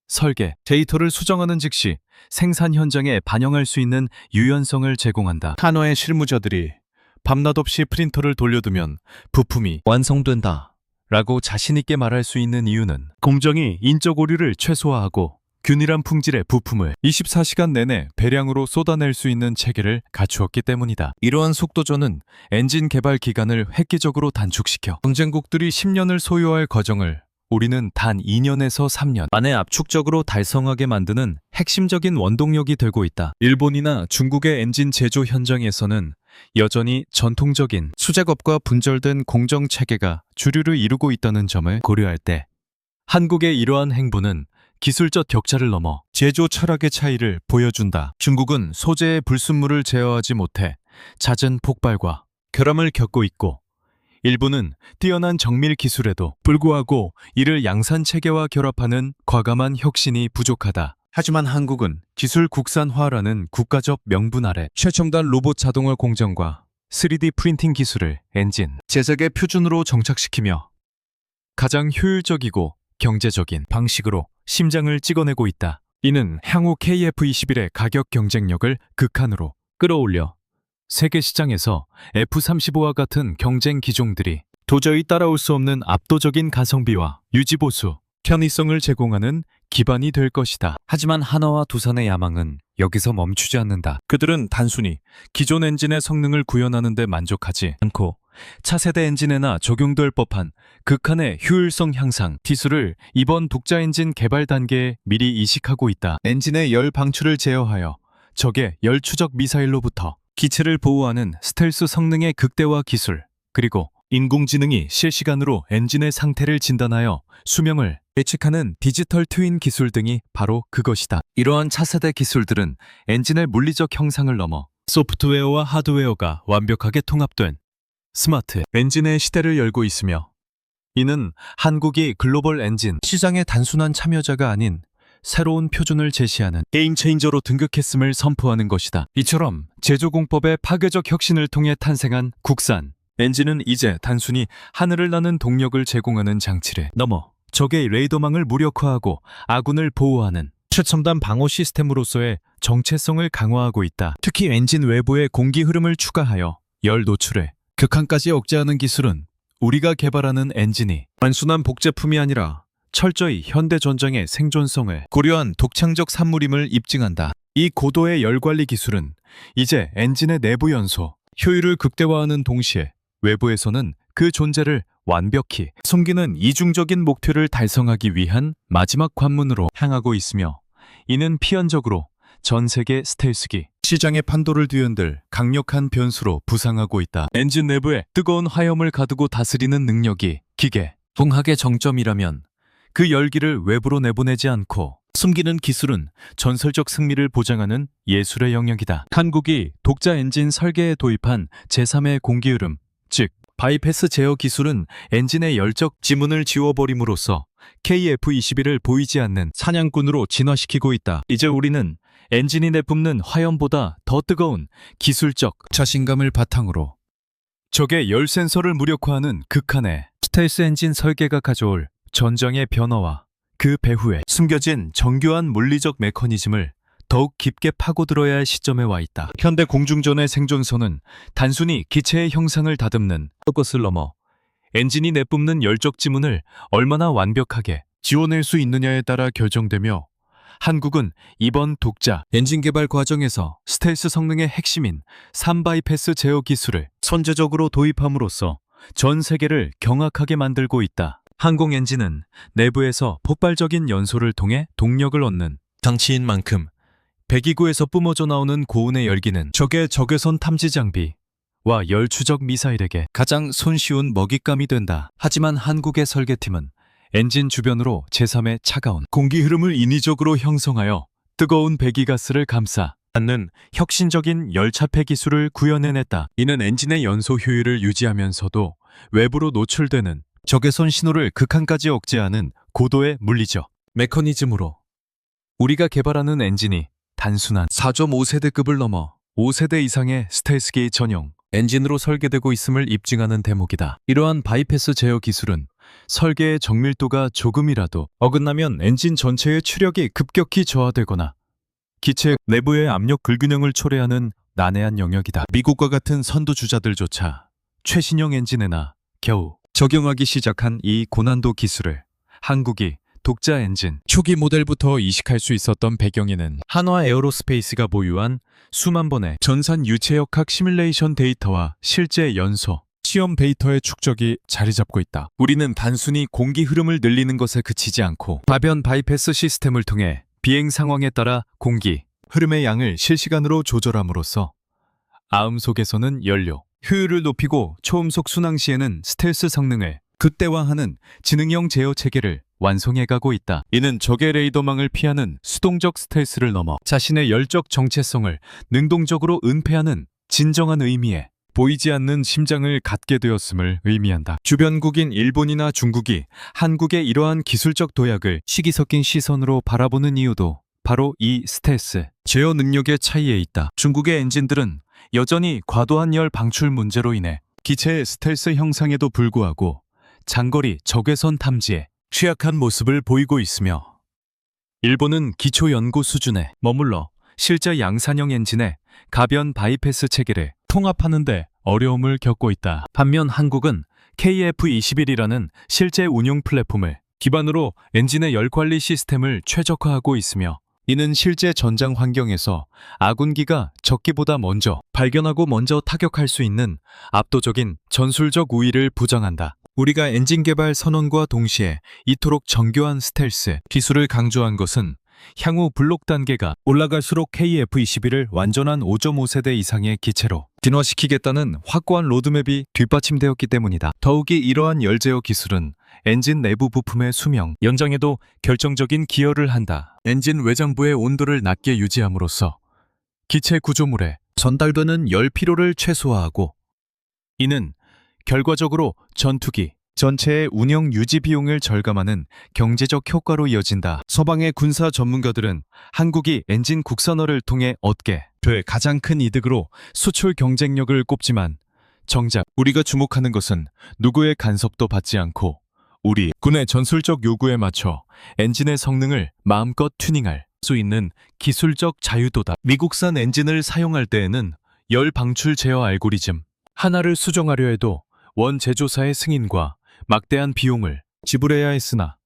설계, 데이터를 수정하는 즉시 생산 현장에 반영할 수 있는 유연성을 제공한다. 한화의 실무자들이 밤낮 없이 프린터를 돌려두면 부품이 완성된다 라고 자신있게 말할 수 있는 이유는 공정이 인적 오류를 최소화하고 균일한 품질의 부품을 24시간 내내 배량으로 쏟아낼 수 있는 체계를 갖추었기 때문이다. 이러한 속도전은 엔진 개발 기간을 획기적으로 단축시켜 경쟁국들이 10년을 소요할 과정을 우리는 단 2년에서 3년 만에 압축적으로 달성하게 만드는 핵심적인 원동력이 되고 있다. 일본이나 중국의 엔진 제조 현장에서는 여전히 전통적인 수작업과 분절된 공정 체계가 주류를 이루고 있다는 점을 고려할 때 한국의 이러한 행보는 기술적 격차를 넘어 제조 철학의 차이를 보여준다. 중국은 소재의 불순물을 제어하지 못해 잦은 폭발과 결함을 겪고 있고, 일본은 뛰어난 정밀 기술에도 불구하고 이를 양산 체계와 결합하는 과감한 혁신이 부족하다. 하지만 한국은 기술 국산화라는 국가적 명분 아래 최첨단 로봇 자동화 공정과 3D 프린팅 기술을 엔진 제작의 표준으로 정착시키며 가장 효율적이고 경제적인 방식으로 심장을 찍어내고 있다. 이는 향후 KF21의 가격 경쟁력을 극한으로 끌어올려 세계 시장에서 F-35와 같은 경쟁 기종들이 도저히 따라올 수 없는 압도적인 가성비와 유지보수, 편의성을 제공하는 기반이 될 것이다. 하지만 하나와 두산의 야망은 여기서 멈추지 않는다. 그들은 단순히 기존 엔진의 성능을 구현하는 데 만족하지 않고 차세대 엔진에나 적용될 법한 극한의 효율성 향상 기술을 이번 독자 엔진 개발 단계에 미리 이식하고 있다. 엔진의 열 방출을 제어하여 적의 열 추적 미사일로부터 기체를 보호하는 스텔스 성능의 극대화 기술, 그리고 인공지능이 실시간으로 엔진의 상태를 진단하여 수명을 예측하는 디지털 트윈 기술 등이 바로 그것이다. 이러한 차세대 기술들은 엔진의 물리적 형상을 넘어 소프트웨어와 하드웨어가 완벽하게 통합된 스마트 엔진의 시대를 열고 있으며, 이는 한국이 글로벌 엔진 시장의 단순한 참여자가 아닌 새로운 표준을 제시하는 게임 체인저로 등극했음을 선포하는 것이다. 이처럼 제조공법의 파괴적 혁신을 통해 탄생한 국산 엔진은 이제 단순히 하늘을 나는 동력을 제공하는 장치를 넘어 적의 레이더망을 무력화하고 아군을 보호하는 최첨단 방어 시스템으로서의 정체성을 강화하고 있다. 특히 엔진 외부의 공기 흐름을 추가하여 열 노출에 극한까지 억제하는 기술은 우리가 개발하는 엔진이 단순한 복제품이 아니라 철저히 현대 전장의 생존성을 고려한 독창적 산물임을 입증한다. 이 고도의 열 관리 기술은 이제 엔진의 내부 연소, 효율을 극대화하는 동시에 외부에서는 그 존재를 완벽히 숨기는 이중적인 목표를 달성하기 위한 마지막 관문으로 향하고 있으며, 이는 필연적으로 전 세계 스텔스기 시장의 판도를 뒤흔들 강력한 변수로 부상하고 있다. 엔진 내부에 뜨거운 화염을 가두고 다스리는 능력이 기계 봉학의 정점이라면 그 열기를 외부로 내보내지 않고 숨기는 기술은 전설적 승리를 보장하는 예술의 영역이다. 한국이 독자 엔진 설계에 도입한 제3의 공기흐름, 즉 바이패스 제어 기술은 엔진의 열적 지문을 지워버림으로써 KF21을 보이지 않는 사냥꾼으로 진화시키고 있다. 이제 우리는 엔진이 내뿜는 화염보다 더 뜨거운 기술적 자신감을 바탕으로 적의 열 센서를 무력화하는 극한의 스텔스 엔진 설계가 가져올 전장의 변화와 그 배후에 숨겨진 정교한 물리적 메커니즘을 더욱 깊게 파고들어야 할 시점에 와 있다. 현대 공중전의 생존선은 단순히 기체의 형상을 다듬는 것을 넘어 엔진이 내뿜는 열적 지문을 얼마나 완벽하게 지워낼 수 있느냐에 따라 결정되며, 한국은 이번 독자 엔진 개발 과정에서 스텔스 성능의 핵심인 3바이패스 제어 기술을 선제적으로 도입함으로써 전 세계를 경악하게 만들고 있다. 항공 엔진은 내부에서 폭발적인 연소를 통해 동력을 얻는 장치인 만큼 배기구에서 뿜어져 나오는 고온의 열기는 적의 적외선 탐지 장비와 열 추적 미사일에게 가장 손쉬운 먹잇감이 된다. 하지만 한국의 설계팀은 엔진 주변으로 제3의 차가운 공기 흐름을 인위적으로 형성하여 뜨거운 배기가스를 감싸 안는 혁신적인 열차폐 기술을 구현해냈다. 이는 엔진의 연소 효율을 유지하면서도 외부로 노출되는 적외선 신호를 극한까지 억제하는 고도의 물리적 메커니즘으로 우리가 개발하는 엔진이 단순한 4.5세대급을 넘어 5세대 이상의 스텔스기 전용 엔진으로 설계되고 있음을 입증하는 대목이다. 이러한 바이패스 제어 기술은 설계의 정밀도가 조금이라도 어긋나면 엔진 전체의 추력이 급격히 저하되거나 기체 내부의 압력 불균형을 초래하는 난해한 영역이다. 미국과 같은 선두주자들조차 최신형 엔진에나 겨우 적용하기 시작한 이 고난도 기술을 한국이 독자 엔진 초기 모델부터 이식할 수 있었던 배경에는 한화 에어로스페이스가 보유한 수만 번의 전산 유체역학 시뮬레이션 데이터와 실제 연소, 시험 데이터의 축적이 자리 잡고 있다. 우리는 단순히 공기 흐름을 늘리는 것에 그치지 않고 다변 바이패스 시스템을 통해 비행 상황에 따라 공기 흐름의 양을 실시간으로 조절함으로써 아음 속에서는 연료, 효율을 높이고 초음속 순항 시에는 스텔스 성능을 극대화하는 지능형 제어 체계를 완성해가고 있다. 이는 적의 레이더망을 피하는 수동적 스텔스를 넘어 자신의 열적 정체성을 능동적으로 은폐하는 진정한 의미의 보이지 않는 심장을 갖게 되었음을 의미한다. 주변국인 일본이나 중국이 한국의 이러한 기술적 도약을 시기 섞인 시선으로 바라보는 이유도 바로 이 스텔스, 제어 능력의 차이에 있다. 중국의 엔진들은 여전히 과도한 열 방출 문제로 인해 기체의 스텔스 형상에도 불구하고 장거리 적외선 탐지에 취약한 모습을 보이고 있으며 일본은 기초 연구 수준에 머물러 실제 양산형 엔진의 가변 바이패스 체계를 통합하는 데 어려움을 겪고 있다. 반면 한국은 KF-21이라는 실제 운용 플랫폼을 기반으로 엔진의 열 관리 시스템을 최적화하고 있으며 이는 실제 전장 환경에서 아군기가 적기보다 먼저 발견하고 먼저 타격할 수 있는 압도적인 전술적 우위를 부정한다. 우리가 엔진 개발 선언과 동시에 이토록 정교한 스텔스 기술을 강조한 것은 향후 블록 단계가 올라갈수록 KF-21을 완전한 5.5세대 이상의 기체로 진화시키겠다는 확고한 로드맵이 뒷받침되었기 때문이다. 더욱이 이러한 열제어 기술은 엔진 내부 부품의 수명 연장에도 결정적인 기여를 한다. 엔진 외장부의 온도를 낮게 유지함으로써 기체 구조물에 전달되는 열 피로를 최소화하고 이는 결과적으로 전투기 전체의 운영 유지 비용을 절감하는 경제적 효과로 이어진다. 서방의 군사 전문가들은 한국이 엔진 국산화를 통해 얻게 될 가장 큰 이득으로 수출 경쟁력을 꼽지만 정작 우리가 주목하는 것은 누구의 간섭도 받지 않고 우리 군의 전술적 요구에 맞춰 엔진의 성능을 마음껏 튜닝할 수 있는 기술적 자유도다. 미국산 엔진을 사용할 때에는 열 방출 제어 알고리즘 하나를 수정하려 해도 원 제조사의 승인과 막대한 비용을 지불해야 했으나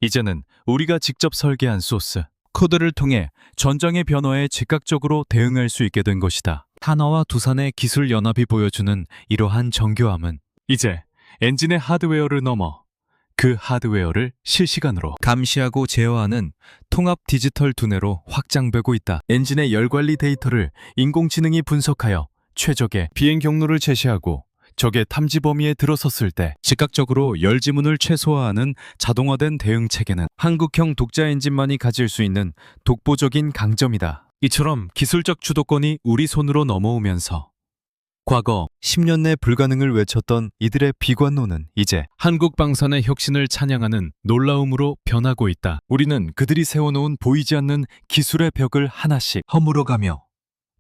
이제는 우리가 직접 설계한 소스 코드를 통해 전장의 변화에 즉각적으로 대응할 수 있게 된 것이다. 한화와 두산의 기술 연합이 보여주는 이러한 정교함은 이제 엔진의 하드웨어를 넘어 그 하드웨어를 실시간으로 감시하고 제어하는 통합 디지털 두뇌로 확장되고 있다. 엔진의 열 관리 데이터를 인공지능이 분석하여 최적의 비행 경로를 제시하고 적의 탐지 범위에 들어섰을 때 즉각적으로 열 지문을 최소화하는 자동화된 대응 체계는 한국형 독자 엔진만이 가질 수 있는 독보적인 강점이다. 이처럼 기술적 주도권이 우리 손으로 넘어오면서 과거 10년 내 불가능을 외쳤던 이들의 비관론은 이제 한국 방산의 혁신을 찬양하는 놀라움으로 변하고 있다. 우리는 그들이 세워놓은 보이지 않는 기술의 벽을 하나씩 허물어가며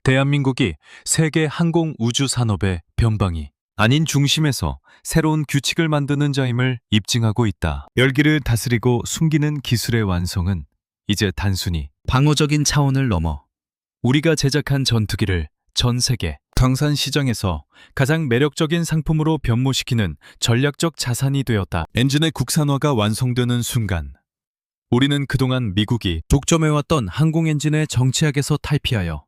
대한민국이 세계 항공 우주 산업의 변방이 아닌 중심에서 새로운 규칙을 만드는 자임을 입증하고 있다. 열기를 다스리고 숨기는 기술의 완성은 이제 단순히 방어적인 차원을 넘어 우리가 제작한 전투기를 전 세계 방산 시장에서 가장 매력적인 상품으로 변모시키는 전략적 자산이 되었다. 엔진의 국산화가 완성되는 순간 우리는 그동안 미국이 독점해왔던 항공 엔진의 정치학에서 탈피하여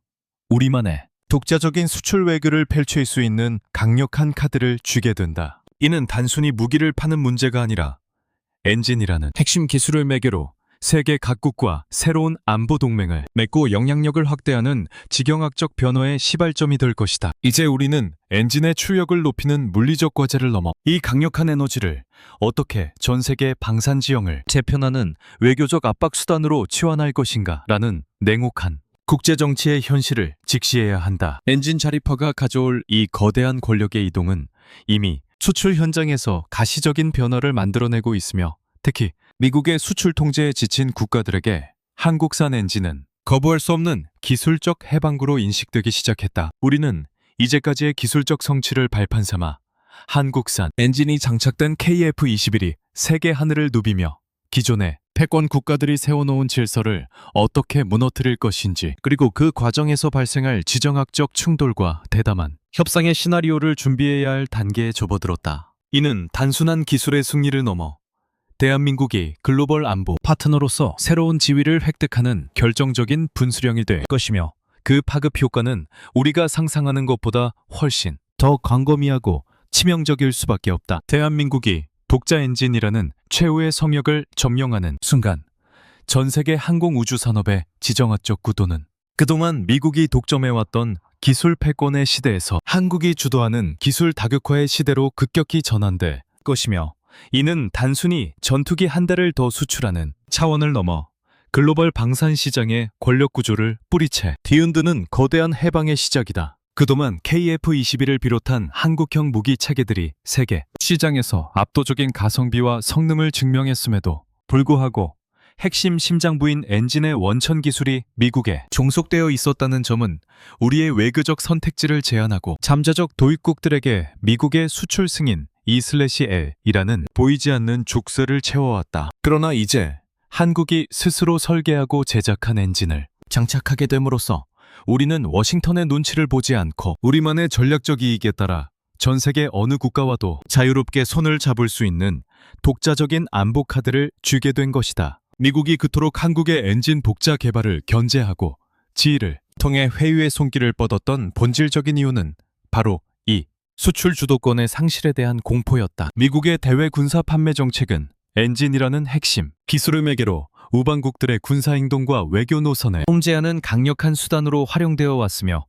우리만의 독자적인 수출 외교를 펼칠 수 있는 강력한 카드를 쥐게 된다. 이는 단순히 무기를 파는 문제가 아니라 엔진이라는 핵심 기술을 매개로 세계 각국과 새로운 안보 동맹을 맺고 영향력을 확대하는 지경학적 변화의 시발점이 될 것이다. 이제 우리는 엔진의 출력을 높이는 물리적 과제를 넘어 이 강력한 에너지를 어떻게 전 세계 방산 지형을 재편하는 외교적 압박 수단으로 치환할 것인가 라는 냉혹한 국제정치의 현실을 직시해야 한다. 엔진 자립화가 가져올 이 거대한 권력의 이동은 이미 수출 현장에서 가시적인 변화를 만들어내고 있으며 특히 미국의 수출 통제에 지친 국가들에게 한국산 엔진은 거부할 수 없는 기술적 해방구로 인식되기 시작했다. 우리는 이제까지의 기술적 성취를 발판 삼아 한국산 엔진이 장착된 KF-21이 세계 하늘을 누비며 기존의 패권 국가들이 세워놓은 질서를 어떻게 무너뜨릴 것인지 그리고 그 과정에서 발생할 지정학적 충돌과 대담한 협상의 시나리오를 준비해야 할 단계에 접어들었다. 이는 단순한 기술의 승리를 넘어 대한민국이 글로벌 안보 파트너로서 새로운 지위를 획득하는 결정적인 분수령이 될 것이며 그 파급 효과는 우리가 상상하는 것보다 훨씬 더 광범위하고 치명적일 수밖에 없다. 대한민국이 독자 엔진이라는 최후의 성역을 점령하는 순간 전 세계 항공우주 산업의 지정학적 구도는 그동안 미국이 독점해왔던 기술 패권의 시대에서 한국이 주도하는 기술 다극화의 시대로 급격히 전환될 것이며, 이는 단순히 전투기 한 대를 더 수출하는 차원을 넘어 글로벌 방산 시장의 권력 구조를 뿌리채 뒤흔드는 거대한 해방의 시작이다. 그동안 KF-21을 비롯한 한국형 무기 체계들이 세계 시장에서 압도적인 가성비와 성능을 증명했음에도 불구하고 핵심 심장부인 엔진의 원천 기술이 미국에 종속되어 있었다는 점은 우리의 외교적 선택지를 제한하고 잠재적 도입국들에게 미국의 수출 승인 E/L이라는 보이지 않는 족쇄를 채워왔다. 그러나 이제 한국이 스스로 설계하고 제작한 엔진을 장착하게 됨으로써 우리는 워싱턴의 눈치를 보지 않고 우리만의 전략적 이익에 따라 전 세계 어느 국가와도 자유롭게 손을 잡을 수 있는 독자적인 안보 카드를 쥐게 된 것이다. 미국이 그토록 한국의 엔진 독자 개발을 견제하고 지휘를 통해 회유의 손길을 뻗었던 본질적인 이유는 바로 이 수출 주도권의 상실에 대한 공포였다. 미국의 대외 군사 판매 정책은 엔진이라는 핵심 기술을 매개로 우방국들의 군사행동과 외교 노선을 통제하는 강력한 수단으로 활용되어 왔으며,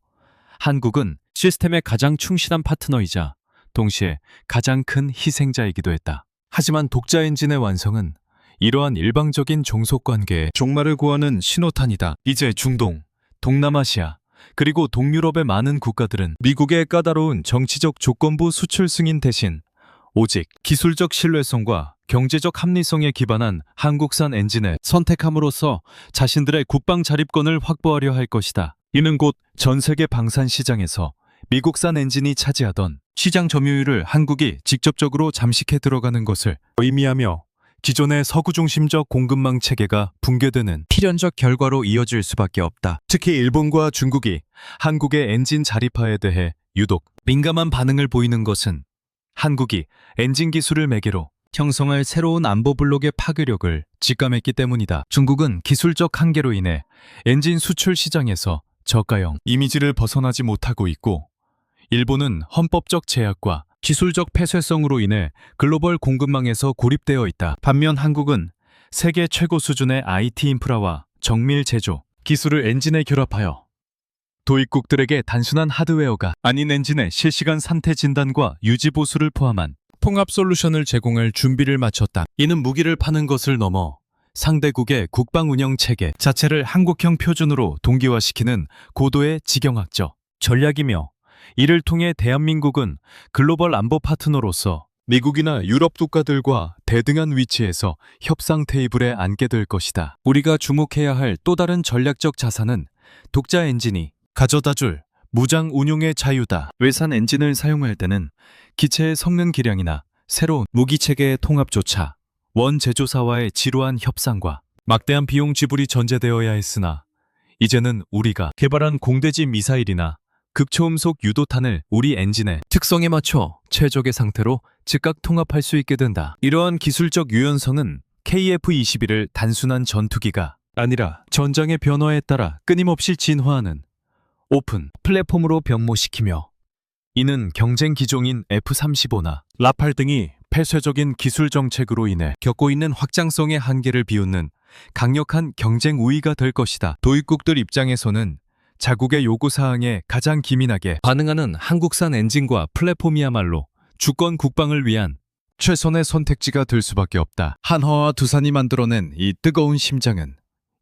한국은 시스템의 가장 충실한 파트너이자 동시에 가장 큰 희생자이기도 했다. 하지만 독자 엔진의 완성은 이러한 일방적인 종속관계에 종말을 구하는 신호탄이다. 이제 중동, 동남아시아, 그리고 동유럽의 많은 국가들은 미국의 까다로운 정치적 조건부 수출 승인 대신 오직 기술적 신뢰성과 경제적 합리성에 기반한 한국산 엔진을 선택함으로써 자신들의 국방 자립권을 확보하려 할 것이다. 이는 곧 전 세계 방산 시장에서 미국산 엔진이 차지하던 시장 점유율을 한국이 직접적으로 잠식해 들어가는 것을 의미하며, 기존의 서구 중심적 공급망 체계가 붕괴되는 필연적 결과로 이어질 수밖에 없다. 특히 일본과 중국이 한국의 엔진 자립화에 대해 유독 민감한 반응을 보이는 것은 한국이 엔진 기술을 매개로 형성할 새로운 안보 블록의 파괴력을 직감했기 때문이다. 중국은 기술적 한계로 인해 엔진 수출 시장에서 저가형 이미지를 벗어나지 못하고 있고, 일본은 헌법적 제약과 기술적 폐쇄성으로 인해 글로벌 공급망에서 고립되어 있다. 반면 한국은 세계 최고 수준의 IT 인프라와 정밀 제조 기술을 엔진에 결합하여 도입국들에게 단순한 하드웨어가 아닌 엔진의 실시간 상태 진단과 유지 보수를 포함한 통합 솔루션을 제공할 준비를 마쳤다. 이는 무기를 파는 것을 넘어 상대국의 국방 운영 체계 자체를 한국형 표준으로 동기화시키는 고도의 지경학적 전략이며, 이를 통해 대한민국은 글로벌 안보 파트너로서 미국이나 유럽 국가들과 대등한 위치에서 협상 테이블에 앉게 될 것이다. 우리가 주목해야 할 또 다른 전략적 자산은 독자 엔진이 가져다줄 무장 운용의 자유다. 외산 엔진을 사용할 때는 기체의 성능 기량이나 새로운 무기 체계의 통합조차 원 제조사와의 지루한 협상과 막대한 비용 지불이 전제되어야 했으나, 이제는 우리가 개발한 공대지 미사일이나 극초음속 유도탄을 우리 엔진의 특성에 맞춰 최적의 상태로 즉각 통합할 수 있게 된다. 이러한 기술적 유연성은 KF-21을 단순한 전투기가 아니라 전장의 변화에 따라 끊임없이 진화하는 오픈 플랫폼으로 변모시키며, 이는 경쟁 기종인 F-35나 라팔 등이 폐쇄적인 기술 정책으로 인해 겪고 있는 확장성의 한계를 비웃는 강력한 경쟁 우위가 될 것이다. 도입국들 입장에서는 자국의 요구사항에 가장 기민하게 반응하는 한국산 엔진과 플랫폼이야말로 주권 국방을 위한 최선의 선택지가 될 수밖에 없다. 한화와 두산이 만들어낸 이 뜨거운 심장은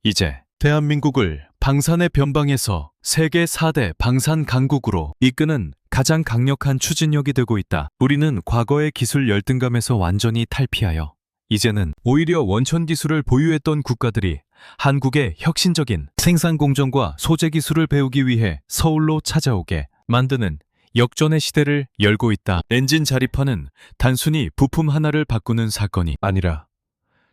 이제 대한민국을 방산의 변방에서 세계 4대 방산 강국으로 이끄는 가장 강력한 추진력이 되고 있다. 우리는 과거의 기술 열등감에서 완전히 탈피하여 이제는 오히려 원천 기술을 보유했던 국가들이 한국의 혁신적인 생산 공정과 소재 기술을 배우기 위해 서울로 찾아오게 만드는 역전의 시대를 열고 있다. 엔진 자립화는 단순히 부품 하나를 바꾸는 사건이 아니라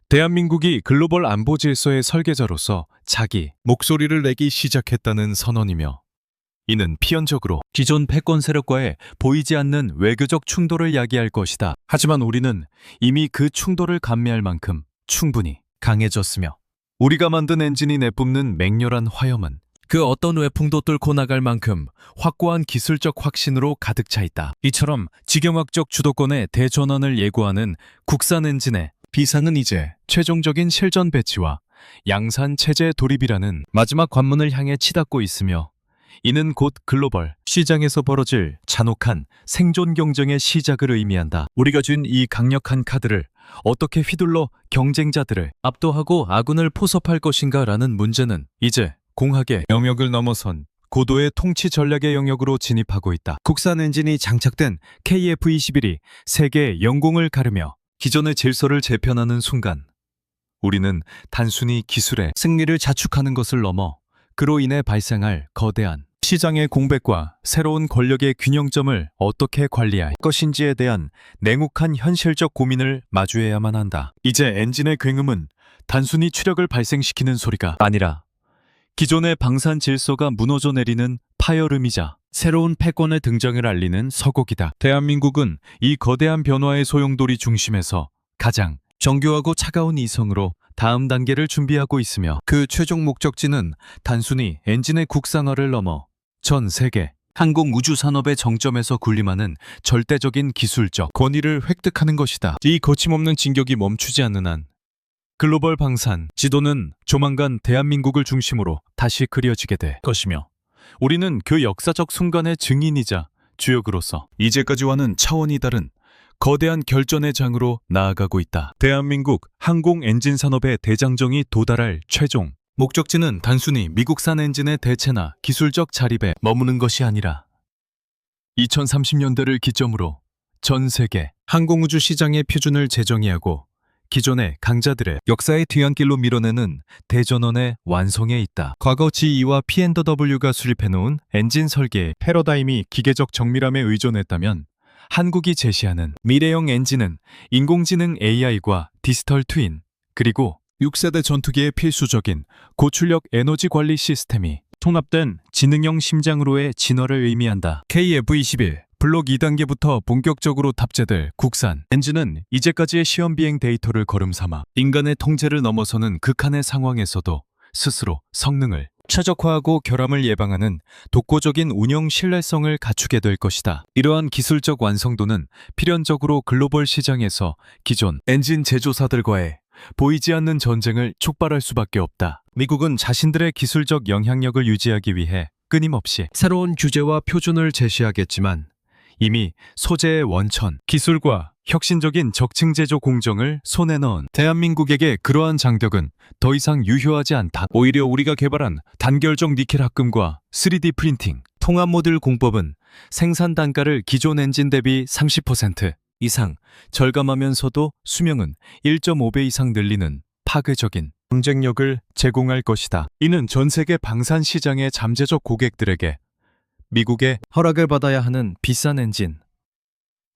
대한민국이 글로벌 안보 질서의 설계자로서 자기 목소리를 내기 시작했다는 선언이며, 이는 필연적으로 기존 패권 세력과의 보이지 않는 외교적 충돌을 야기할 것이다. 하지만 우리는 이미 그 충돌을 감내할 만큼 충분히 강해졌으며 우리가 만든 엔진이 내뿜는 맹렬한 화염은 그 어떤 외풍도 뚫고 나갈 만큼 확고한 기술적 확신으로 가득 차 있다. 이처럼 지경학적 주도권의 대전환을 예고하는 국산 엔진의 비상은 이제 최종적인 실전 배치와 양산 체제 돌입이라는 마지막 관문을 향해 치닫고 있으며 이는 곧 글로벌 시장에서 벌어질 잔혹한 생존 경쟁의 시작을 의미한다. 우리가 쥔 이 강력한 카드를 어떻게 휘둘러 경쟁자들을 압도하고 아군을 포섭할 것인가라는 문제는 이제 공학의 영역을 넘어선 고도의 통치 전략의 영역으로 진입하고 있다. 국산 엔진이 장착된 KF-21이 세계의 영공을 가르며 기존의 질서를 재편하는 순간 우리는 단순히 기술의 승리를 자축하는 것을 넘어 그로 인해 발생할 거대한 시장의 공백과 새로운 권력의 균형점을 어떻게 관리할 것인지에 대한 냉혹한 현실적 고민을 마주해야만 한다. 이제 엔진의 굉음은 단순히 추력을 발생시키는 소리가 아니라 기존의 방산 질서가 무너져 내리는 파열음이자 새로운 패권의 등장을 알리는 서곡이다. 대한민국은 이 거대한 변화의 소용돌이 중심에서 가장 정교하고 차가운 이성으로 다음 단계를 준비하고 있으며 그 최종 목적지는 단순히 엔진의 국산화를 넘어 전 세계 항공 우주 산업의 정점에서 군림하는 절대적인 기술적 권위를 획득하는 것이다. 이 거침없는 진격이 멈추지 않는 한 글로벌 방산 지도는 조만간 대한민국을 중심으로 다시 그려지게 될 것이며 우리는 그 역사적 순간의 증인이자 주역으로서 이제까지와는 차원이 다른 거대한 결전의 장으로 나아가고 있다. 대한민국 항공 엔진 산업의 대장정이 도달할 최종 목적지는 단순히 미국산 엔진의 대체나 기술적 자립에 머무는 것이 아니라 2030년대를 기점으로 전 세계 항공우주 시장의 표준을 재정의하고 기존의 강자들의 역사의 뒤안길로 밀어내는 대전원의 완성에 있다. 과거 GE와 P&W가 수립해놓은 엔진 설계의 패러다임이 기계적 정밀함에 의존했다면 한국이 제시하는 미래형 엔진은 인공지능 AI과 디지털 트윈 그리고 6세대 전투기의 필수적인 고출력 에너지 관리 시스템이 통합된 지능형 심장으로의 진화를 의미한다. KF-21 블록 2단계부터 본격적으로 탑재될 국산 엔진은 이제까지의 시험 비행 데이터를 거름삼아 인간의 통제를 넘어서는 극한의 상황에서도 스스로 성능을 최적화하고 결함을 예방하는 독보적인 운영 신뢰성을 갖추게 될 것이다. 이러한 기술적 완성도는 필연적으로 글로벌 시장에서 기존 엔진 제조사들과의 보이지 않는 전쟁을 촉발할 수밖에 없다. 미국은 자신들의 기술적 영향력을 유지하기 위해 끊임없이 새로운 규제와 표준을 제시하겠지만 이미 소재의 원천, 기술과 혁신적인 적층 제조 공정을 손에 넣은 대한민국에게 그러한 장벽은 더 이상 유효하지 않다. 오히려 우리가 개발한 단결적 니켈 합금과 3D 프린팅, 통합 모듈 공법은 생산 단가를 기존 엔진 대비 30% 이상 절감하면서도 수명은 1.5배 이상 늘리는 파괴적인 경쟁력을 제공할 것이다. 이는 전 세계 방산 시장의 잠재적 고객들에게 미국의 허락을 받아야 하는 비싼 엔진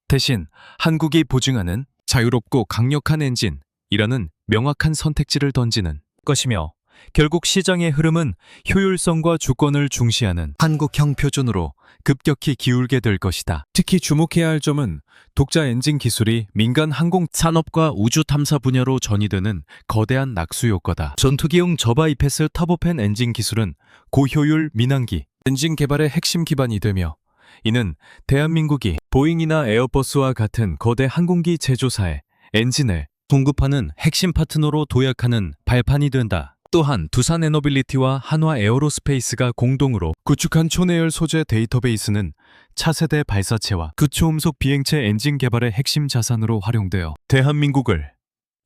대신 한국이 보증하는 자유롭고 강력한 엔진이라는 명확한 선택지를 던지는 것이며 결국 시장의 흐름은 효율성과 주권을 중시하는 한국형 표준으로 급격히 기울게 될 것이다. 특히 주목해야 할 점은 독자 엔진 기술이 민간 항공 산업과 우주 탐사 분야로 전이되는 거대한 낙수 효과다. 전투기용 저바이패스 터보팬 엔진 기술은 고효율 민항기 엔진 개발의 핵심 기반이 되며 이는 대한민국이 보잉이나 에어버스와 같은 거대 항공기 제조사의 엔진을 공급하는 핵심 파트너로 도약하는 발판이 된다. 또한 두산 에너빌리티와 한화 에어로스페이스가 공동으로 구축한 초내열 소재 데이터베이스는 차세대 발사체와 극초음속 비행체 엔진 개발의 핵심 자산으로 활용되어 대한민국을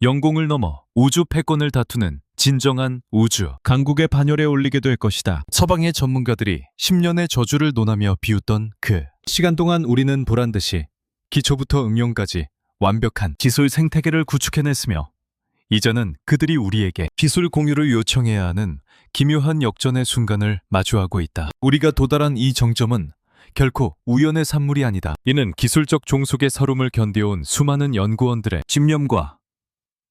영공을 넘어 우주 패권을 다투는 진정한 우주 강국의 반열에 올리게 될 것이다. 서방의 전문가들이 10년의 저주를 논하며 비웃던 그 시간 동안 우리는 보란듯이 기초부터 응용까지 완벽한 기술 생태계를 구축해냈으며 이제는 그들이 우리에게 기술 공유를 요청해야 하는 기묘한 역전의 순간을 마주하고 있다. 우리가 도달한 이 정점은 결코 우연의 산물이 아니다. 이는 기술적 종속의 서름을 견뎌온 수많은 연구원들의 집념과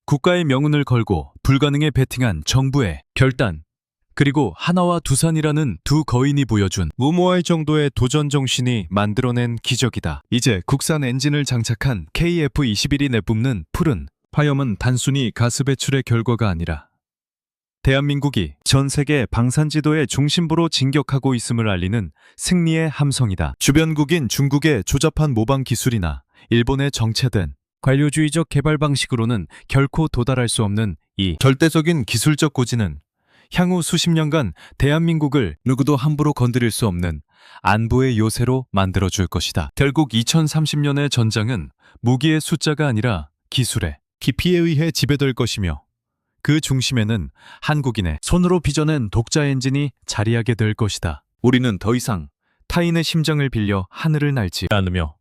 국가의 명운을 걸고 불가능에 베팅한 정부의 결단, 그리고 하나와 두산이라는 두 거인이 보여준 무모할 정도의 도전 정신이 만들어낸 기적이다. 이제 국산 엔진을 장착한 KF-21이 내뿜는 푸른 화염은 단순히 가스 배출의 결과가 아니라 대한민국이 전 세계 방산지도의 중심부로 진격하고 있음을 알리는 승리의 함성이다. 주변국인 중국의 조잡한 모방 기술이나 일본의 정체된 관료주의적 개발 방식으로는 결코 도달할 수 없는 이 절대적인 기술적 고지는 향후 수십 년간 대한민국을 누구도 함부로 건드릴 수 없는 안보의 요새로 만들어줄 것이다. 결국 2030년의 전장은 무기의 숫자가 아니라 기술의 깊이에 의해 지배될 것이며 그 중심에는 한국인의 손으로 빚어낸 독자 엔진이 자리하게 될 것이다. 우리는 더 이상 타인의 심장을 빌려 하늘을 날지 않으며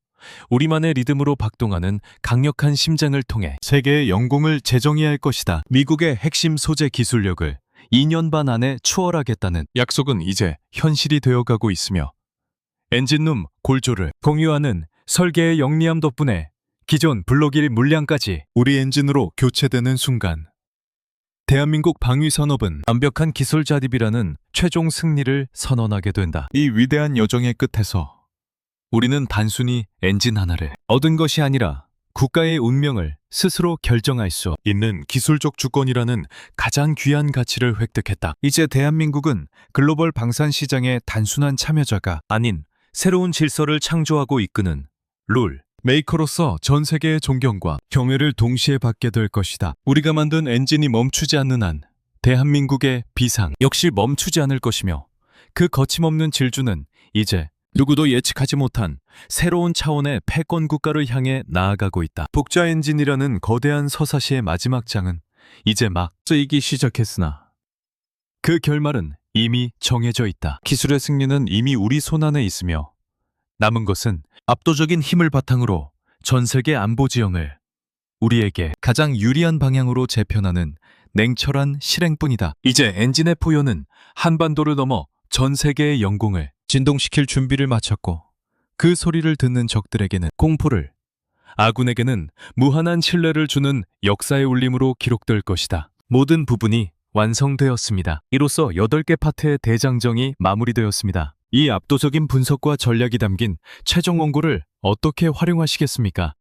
우리만의 리듬으로 박동하는 강력한 심장을 통해 세계의 영공을 재정의할 것이다. 미국의 핵심 소재 기술력을 2년 반 안에 추월하겠다는 약속은 이제 현실이 되어가고 있으며 엔진룸 골조를 공유하는 설계의 영리함 덕분에 기존 블록1 물량까지 우리 엔진으로 교체되는 순간 대한민국 방위산업은 완벽한 기술 자립이라는 최종 승리를 선언하게 된다. 이 위대한 여정의 끝에서 우리는 단순히 엔진 하나를 얻은 것이 아니라 국가의 운명을 스스로 결정할 수 있는 기술적 주권이라는 가장 귀한 가치를 획득했다. 이제 대한민국은 글로벌 방산 시장의 단순한 참여자가 아닌 새로운 질서를 창조하고 이끄는 룰 메이커로서 전 세계의 존경과 경애를 동시에 받게 될 것이다. 우리가 만든 엔진이 멈추지 않는 한 대한민국의 비상 역시 멈추지 않을 것이며 그 거침없는 질주는 이제 누구도 예측하지 못한 새로운 차원의 패권 국가를 향해 나아가고 있다. 독자 엔진이라는 거대한 서사시의 마지막 장은 이제 막 쓰이기 시작했으나 그 결말은 이미 정해져 있다. 기술의 승리는 이미 우리 손안에 있으며 남은 것은 압도적인 힘을 바탕으로 전 세계 안보 지형을 우리에게 가장 유리한 방향으로 재편하는 냉철한 실행뿐이다. 이제 엔진의 포효는 한반도를 넘어 전 세계의 영공을 진동시킬 준비를 마쳤고 그 소리를 듣는 적들에게는 공포를, 아군에게는 무한한 신뢰를 주는 역사의 울림으로 기록될 것이다. 모든 부분이 완성되었습니다. 이로써 8개 파트의 대장정이 마무리되었습니다. 이 압도적인 분석과 전략이 담긴 최종 원고를 어떻게 활용하시겠습니까?